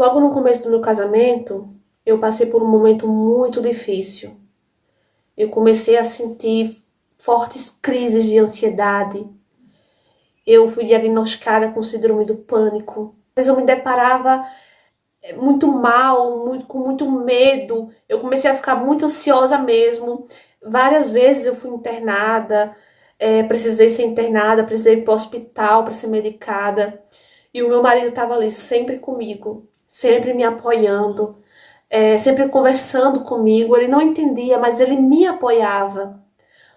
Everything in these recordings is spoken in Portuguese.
Logo no começo do meu casamento, eu passei por um momento muito difícil. Eu comecei a sentir fortes crises de ansiedade. Eu fui diagnosticada com síndrome do pânico. Às vezes eu me deparava muito mal, com muito medo. Eu comecei a ficar muito ansiosa mesmo. Várias vezes eu fui internada, precisei ser internada, precisei ir para o hospital para ser medicada. E o meu marido estava ali sempre comigo, sempre me apoiando, sempre conversando comigo. Ele não entendia, mas ele me apoiava.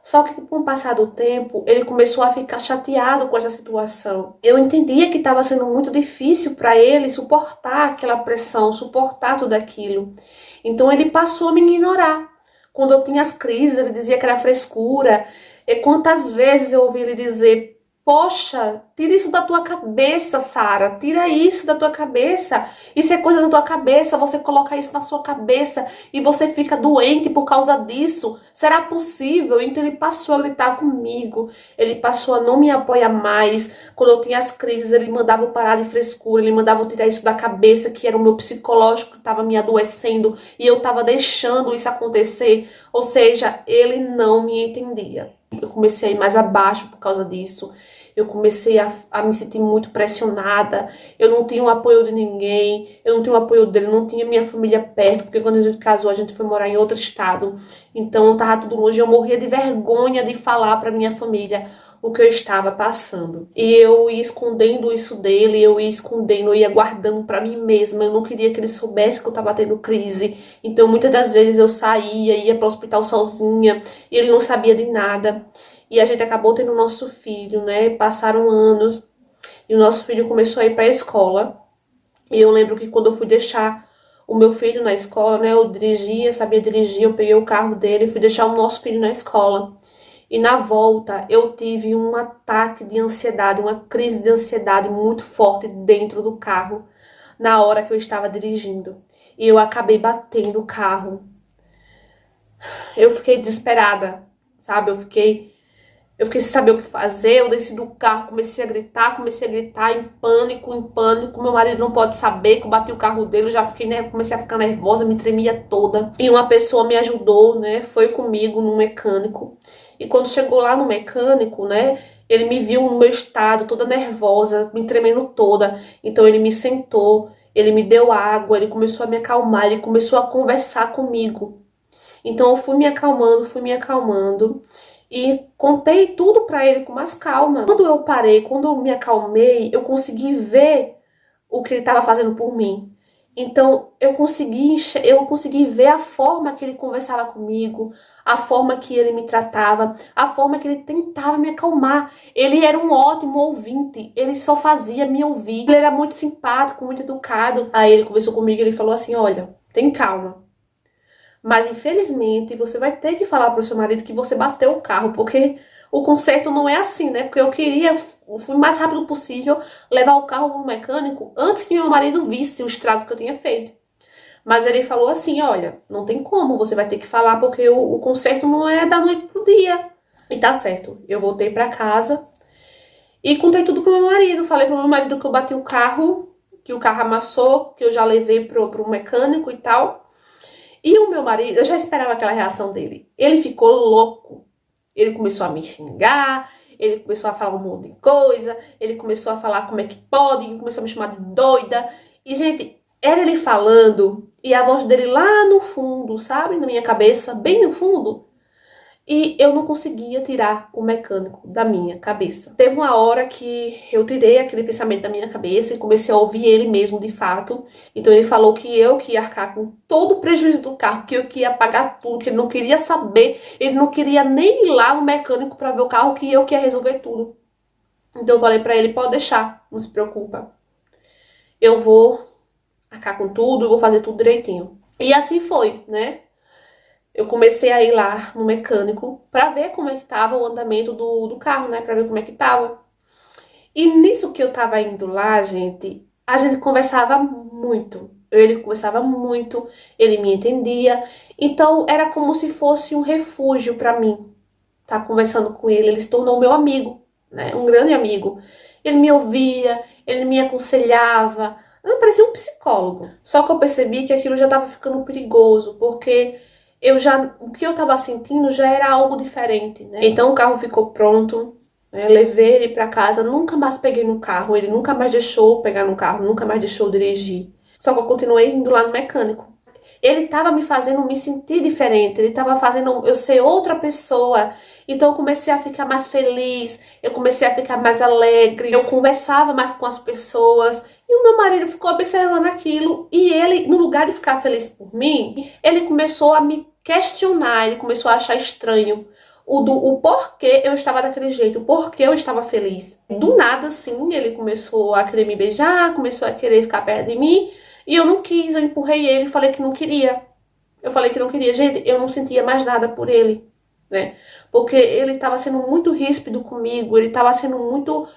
Só que com o passar do tempo, ele começou a ficar chateado com essa situação. Eu entendia que estava sendo muito difícil para ele suportar aquela pressão, suportar tudo aquilo. Então ele passou a me ignorar. Quando eu tinha as crises, ele dizia que era frescura. E quantas vezes eu ouvi ele dizer: poxa, tira isso da tua cabeça, Sara. Tira isso da tua cabeça. Isso é coisa da tua cabeça. Você coloca isso na sua cabeça e você fica doente por causa disso. Será possível? Então ele passou a gritar comigo. Ele passou a não me apoiar mais. Quando eu tinha as crises, ele mandava eu parar de frescura. Ele mandava eu tirar isso da cabeça, que era o meu psicológico que estava me adoecendo. E eu estava deixando isso acontecer. Ou seja, ele não me entendia. Eu comecei a ir mais abaixo por causa disso. Eu comecei a me sentir muito pressionada. Eu não tinha o apoio de ninguém. Eu não tinha o apoio dele. Não tinha minha família perto. Porque quando a gente casou, a gente foi morar em outro estado. Então tava tudo longe. Eu morria de vergonha de falar pra minha família o que eu estava passando. E eu ia escondendo isso dele. Eu ia escondendo. Eu ia guardando pra mim mesma. Eu não queria que ele soubesse que eu tava tendo crise. Então muitas das vezes eu saía, ia para o hospital sozinha. E ele não sabia de nada. E a gente acabou tendo o nosso filho, né? Passaram anos e o nosso filho começou a ir para a escola. E eu lembro que quando eu fui deixar o meu filho na escola, né? Eu dirigia, sabia dirigir, eu peguei o carro dele e fui deixar o nosso filho na escola. E na volta eu tive um ataque de ansiedade, uma crise de ansiedade muito forte dentro do carro, na hora que eu estava dirigindo. E eu acabei batendo o carro. Eu fiquei desesperada, sabe? Eu fiquei sem saber o que fazer. Eu desci do carro, comecei a gritar em pânico, em pânico. Meu marido não pode saber que eu bati o carro dele. Eu já fiquei, né, comecei a ficar nervosa, me tremia toda. E uma pessoa me ajudou, né, foi comigo no mecânico. E quando chegou lá no mecânico, né, ele me viu no meu estado, toda nervosa, me tremendo toda. Então ele me sentou, ele me deu água, ele começou a me acalmar, ele começou a conversar comigo. Então eu fui me acalmando e contei tudo pra ele com mais calma. Quando eu parei, quando eu me acalmei, eu consegui ver o que ele estava fazendo por mim. Então eu consegui ver a forma que ele conversava comigo, a forma que ele me tratava, a forma que ele tentava me acalmar. Ele era um ótimo ouvinte, ele só fazia me ouvir. Ele era muito simpático, muito educado. Aí ele conversou comigo e ele falou assim: olha, tem calma. Mas infelizmente você vai ter que falar pro seu marido que você bateu o carro, porque o conserto não é assim, né? Porque eu queria, fui o mais rápido possível levar o carro no mecânico antes que meu marido visse o estrago que eu tinha feito. Mas ele falou assim: olha, não tem como, você vai ter que falar porque o conserto não é da noite pro dia. E tá certo, eu voltei pra casa e contei tudo pro meu marido. Falei pro meu marido que eu bati o carro, que o carro amassou, que eu já levei pro mecânico e tal. E o meu marido, eu já esperava aquela reação dele. Ele ficou louco. Ele começou a me xingar, ele começou a falar um monte de coisa, ele começou a falar como é que pode, ele começou a me chamar de doida. E, gente, era ele falando e a voz dele lá no fundo, sabe? Na minha cabeça, bem no fundo. E eu não conseguia tirar o mecânico da minha cabeça. Teve uma hora que eu tirei aquele pensamento da minha cabeça e comecei a ouvir ele mesmo de fato. Então ele falou que eu que ia arcar com todo o prejuízo do carro, que eu que ia pagar tudo, que ele não queria saber, ele não queria nem ir lá no mecânico para ver o carro, que eu que ia resolver tudo. Então eu falei para ele: pode deixar, não se preocupa. Eu vou arcar com tudo, eu vou fazer tudo direitinho. E assim foi, né? Eu comecei a ir lá no mecânico pra ver como é que tava o andamento do carro, né? Pra ver como é que tava. E nisso que eu tava indo lá, gente, a gente conversava muito. Ele conversava muito, ele me entendia. Então era como se fosse um refúgio pra mim. Tá conversando com ele, ele se tornou meu amigo, né? Um grande amigo. Ele me ouvia, ele me aconselhava, Não, parecia um psicólogo. Só que eu percebi que aquilo já tava ficando perigoso, porque o que eu tava sentindo já era algo diferente, né? Então o carro ficou pronto, né? Levei ele pra casa, nunca mais peguei no carro, ele nunca mais deixou pegar no carro, nunca mais deixou dirigir. Só que eu continuei indo lá no mecânico. Ele tava me fazendo me sentir diferente, ele tava fazendo eu ser outra pessoa. Então eu comecei a ficar mais feliz, eu comecei a ficar mais alegre, eu conversava mais com as pessoas. E o meu marido ficou observando aquilo e ele, no lugar de ficar feliz por mim, ele começou a me questionar, ele começou a achar estranho o porquê eu estava daquele jeito, o porquê eu estava feliz. Do nada, assim, ele começou a querer me beijar, começou a querer ficar perto de mim. E eu não quis, eu empurrei ele e falei que não queria. Eu falei que não queria. Gente, eu não sentia mais nada por ele, né? Porque ele estava sendo muito ríspido comigo, ele estava sendo muito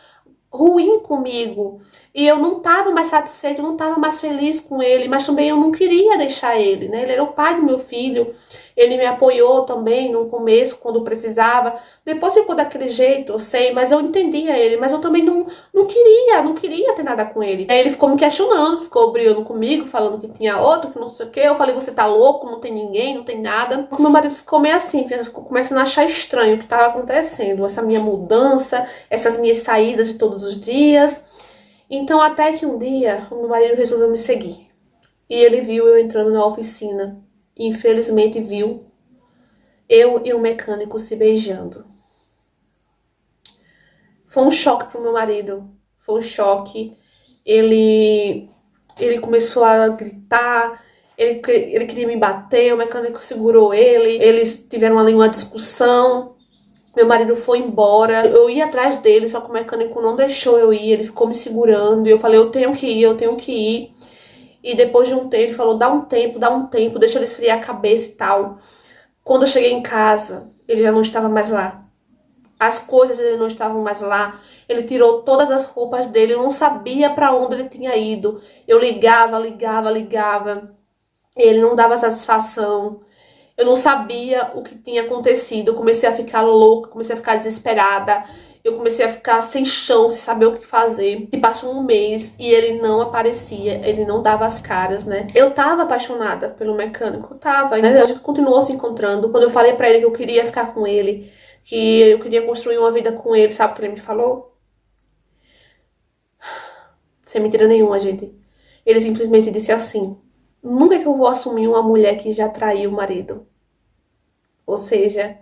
ruim comigo. E eu não estava mais satisfeita, eu não estava mais feliz com ele, mas também eu não queria deixar ele, né? Ele era o pai do meu filho. Ele me apoiou também no começo, quando precisava. Depois ficou daquele jeito, eu sei, mas eu entendia ele. Mas eu também não queria ter nada com ele. Aí ele ficou me questionando, ficou brigando comigo, falando que tinha outro, que não sei o quê. Eu falei, você tá louco, não tem ninguém, não tem nada. Meu marido ficou meio assim, ficou começando a achar estranho o que estava acontecendo. Essa minha mudança, essas minhas saídas de todos os dias. Então até que um dia, o meu marido resolveu me seguir. E ele viu eu entrando na oficina. Infelizmente viu eu e o mecânico se beijando. Foi um choque pro meu marido. Foi um choque. Ele começou a gritar. Ele queria me bater. O mecânico segurou ele. Eles tiveram ali uma discussão. Meu marido foi embora. Eu ia atrás dele, só que o mecânico não deixou eu ir. Ele ficou me segurando. E eu falei, eu tenho que ir, eu tenho que ir. E depois de um tempo, ele falou, dá um tempo, deixa ele esfriar a cabeça e tal. Quando eu cheguei em casa, ele já não estava mais lá. As coisas dele não estavam mais lá. Ele tirou todas as roupas dele, eu não sabia para onde ele tinha ido. Eu ligava. Ele não dava satisfação. Eu não sabia o que tinha acontecido. Eu comecei a ficar louca, comecei a ficar desesperada. Eu comecei a ficar sem chão, sem saber o que fazer. Se passou um mês e ele não aparecia, ele não dava as caras, né? Eu tava apaixonada pelo mecânico, tava, né? A gente continuou se encontrando. Quando eu falei pra ele que eu queria ficar com ele, que eu queria construir uma vida com ele, sabe o que ele me falou? Sem mentira nenhuma, gente. Ele simplesmente disse assim: nunca que eu vou assumir uma mulher que já traiu o marido. Ou seja,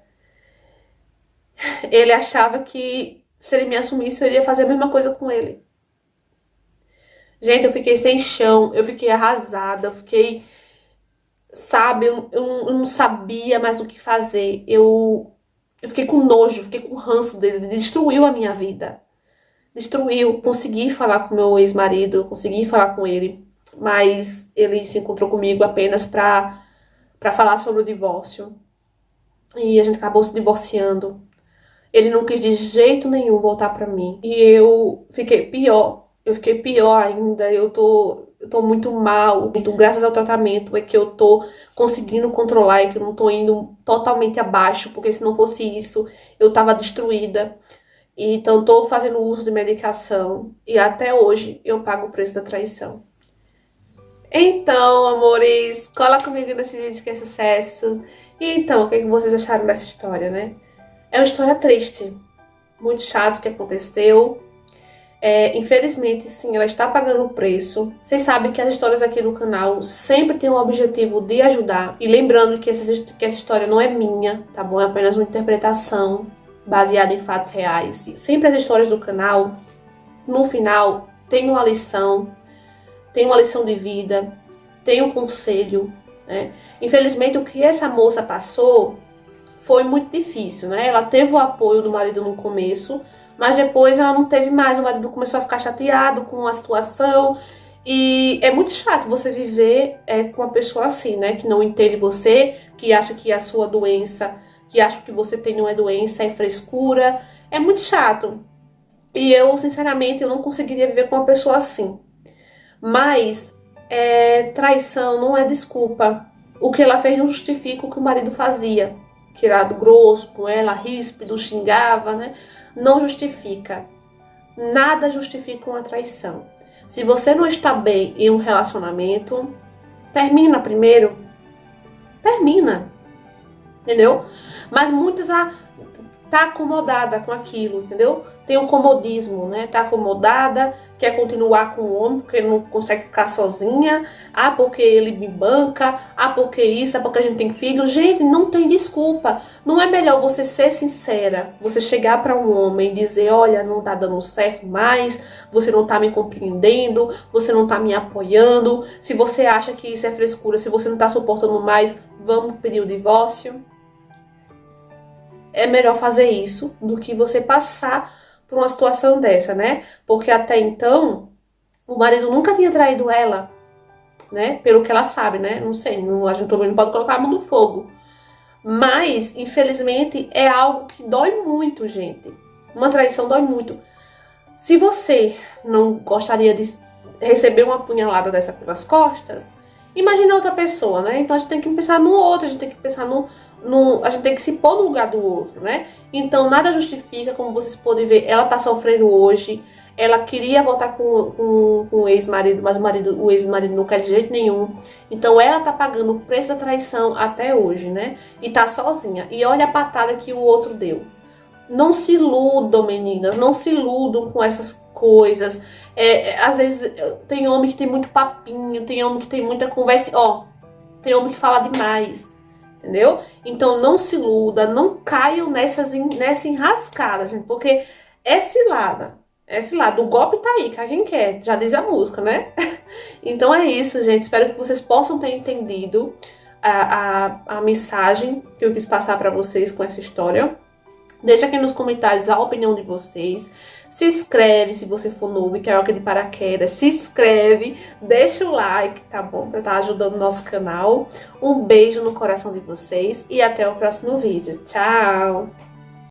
ele achava que se ele me assumisse, eu iria fazer a mesma coisa com ele. Gente, eu fiquei sem chão, eu fiquei arrasada, eu fiquei, sabe, eu não sabia mais o que fazer. Eu fiquei com nojo, fiquei com ranço dele, ele destruiu a minha vida. Destruiu. Consegui falar com meu ex-marido, consegui falar com ele, mas ele se encontrou comigo apenas pra falar sobre o divórcio. E a gente acabou se divorciando. Ele não quis de jeito nenhum voltar pra mim. E eu fiquei pior. Eu fiquei pior ainda. Eu tô muito mal. Então, graças ao tratamento é que eu tô conseguindo controlar e que eu não tô indo totalmente abaixo. Porque se não fosse isso, eu tava destruída. Então, tô fazendo uso de medicação. E até hoje eu pago o preço da traição. Então, amores, cola comigo nesse vídeo que é sucesso. E então, o que vocês acharam dessa história, né? É uma história triste, muito chato que aconteceu. Infelizmente, sim, ela está pagando o preço. Vocês sabem que as histórias aqui no canal sempre têm o objetivo de ajudar. E lembrando que essa história não é minha, tá bom? É apenas uma interpretação baseada em fatos reais. Sempre as histórias do canal, no final, tem uma lição de vida, tem um conselho, né? Infelizmente, o que essa moça passou foi muito difícil, né? Ela teve o apoio do marido no começo, mas depois ela não teve mais. O marido começou a ficar chateado com a situação. E é muito chato você viver com uma pessoa assim, né? Que não entende você, que acha que a sua doença, que acha que você tem não é doença, é frescura. É muito chato. E eu, sinceramente, eu não conseguiria viver com uma pessoa assim. Mas traição não é desculpa. O que ela fez não justifica o que o marido fazia. Que era grosso com ela, ríspido, xingava, né? Não justifica. Nada justifica uma traição. Se você não está bem em um relacionamento, termina primeiro. Termina. Entendeu? Mas muitas tá acomodada com aquilo, entendeu? Tem um comodismo, né? Tá acomodada, quer continuar com o homem porque não consegue ficar sozinha. Ah, porque ele me banca. Ah, porque isso, ah, porque a gente tem filho. Gente, não tem desculpa. Não é melhor você ser sincera, você chegar para um homem e dizer, olha, não tá dando certo mais, você não tá me compreendendo, você não tá me apoiando. Se você acha que isso é frescura, se você não tá suportando mais, vamos pedir o divórcio. É melhor fazer isso do que você passar por uma situação dessa, né? Porque até então, o marido nunca tinha traído ela, né? Pelo que ela sabe, né? Não sei, a gente também não pode colocar a mão no fogo. Mas, infelizmente, é algo que dói muito, gente. Uma traição dói muito. Se você não gostaria de receber uma punhalada dessa pelas costas, imagina outra pessoa, né? Então a gente tem que pensar no outro, a gente tem que pensar a gente tem que se pôr no lugar do outro, né? Então nada justifica, como vocês podem ver, ela tá sofrendo hoje, ela queria voltar com o ex-marido, mas o ex-marido não quer de jeito nenhum. Então ela tá pagando o preço da traição até hoje, né? E tá sozinha. E olha a patada que o outro deu. Não se iludam, meninas, não se iludam com essas coisas. Às vezes tem homem que tem muito papinho, tem homem que tem muita conversa, ó, tem homem que fala demais, entendeu? Então não se iluda, não caiam nessa enrascada, gente, porque é cilada, o golpe tá aí, cai quem quer, já diz a música, né? Então é isso, gente, espero que vocês possam ter entendido a mensagem que eu quis passar pra vocês com essa história. Deixa aqui nos comentários a opinião de vocês. Se inscreve se você for novo e caiu de paraquedas. Se inscreve, deixa o like, tá bom? Pra estar ajudando o nosso canal. Um beijo no coração de vocês e até o próximo vídeo. Tchau!